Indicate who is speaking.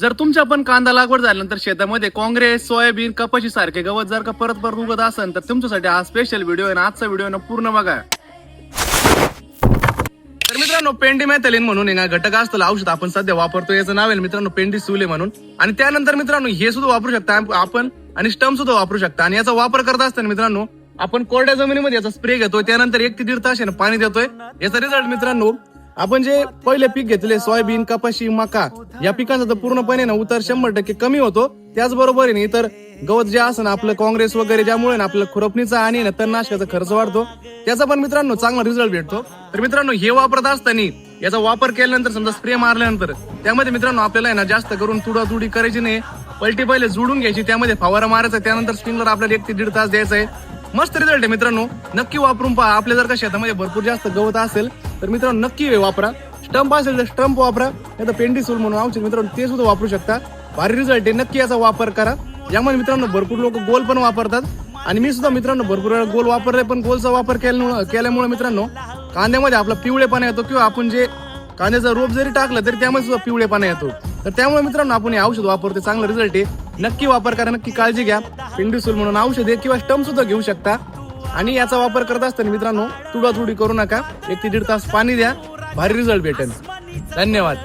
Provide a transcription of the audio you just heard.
Speaker 1: जर तुमच्या पण कांदा लागवड झाल्यानंतर शेतामध्ये काँग्रेस, सोयाबीन, कपाशी सारखे गवत जर का परत उगत असेल तर तुमच्यासाठी हा स्पेशल व्हिडिओ आहे. आजचा व्हिडिओ ना पूर्ण बघा. तर मित्रांनो, पेंडिमेथॅलिन म्हणून आहे ना घटक असलेलं औषध आपण सध्या वापरतो. याचं नाव आहे मित्रांनो पेंडिसूले म्हणून. आणि त्यानंतर मित्रांनो हे सुद्धा वापरू शकता आपण आणि स्टंप सुद्धा वापरू शकता. आणि याचा वापर करत असताना मित्रांनो आपण कोरड्या जमिनीमध्ये याचा स्प्रे घेतोय, त्यानंतर 1 ते 1.5 तास पाणी देतोय. याचा रिझल्ट मित्रांनो आपण जे पहिले पीक घेतले सोयाबीन, कपाशी, मका या पिकांचा तर पूर्णपणे ना उतार 100% कमी होतो. त्याचबरोबर आहे इतर गवत जे असं ना आपलं काँग्रेस वगैरे ज्यामुळे ना आपलं खुरपणीचा आणि तणनाशकाचा खर्च वाढतो, त्याचा पण मित्रांनो चांगला रिझल्ट भेटतो. तर मित्रांनो हे वापरत असताना याचा वापर केल्यानंतर समजा स्प्रे मारल्यानंतर त्यामध्ये मित्रांनो आपल्याला ना जास्त करून तुडातुडी करायची नाही. पलटी पहिले जोडून घ्यायची, त्यामध्ये फवारा मारायचा, त्यानंतर स्प्रिंकलर आपल्याला 1 ते 1.5 तास द्यायचा आहे. मस्त रिझल्ट आहे मित्रांनो, नक्की वापरून पहा. आपल्या जर का शेतामध्ये भरपूर जास्त गवत असेल तर मित्रांनो नक्की वापरा. स्टंप असेल तर स्टंप वापरा, नाही तर पेंडिसूल म्हणून औषध मित्रांनो ते सुद्धा वापरू शकता. भारी रिझल्ट आहे, नक्की याचा वापर करा. यामुळे मित्रांनो भरपूर लोक गोल पण वापरतात आणि मी सुद्धा मित्रांनो भरपूर वेळा गोल वापरले, पण गोलचा वापर केल्यामुळे मित्रांनो कांद्यामध्ये आपला पिवळेपणा येतो, किंवा आपण जे कांद्याचा रोप जरी टाकलं तरी त्यामध्ये सुद्धा पिवळेपणा येतो. तर त्यामुळे मित्रांनो आपण हे औषध वापरतो, चांगला रिझल्ट आहे, नक्की वापर करा, नक्की काळजी घ्या. पेंडिसूल म्हणून औषध आहे किंवा स्टंप सुद्धा घेऊ शकता. आणि याचा वापर करत असताना मित्रांनो तुडातुडी करू नका, 1 ते 1.5 तास पाणी द्या, भारी रिझल्ट भेटेल. धन्यवाद.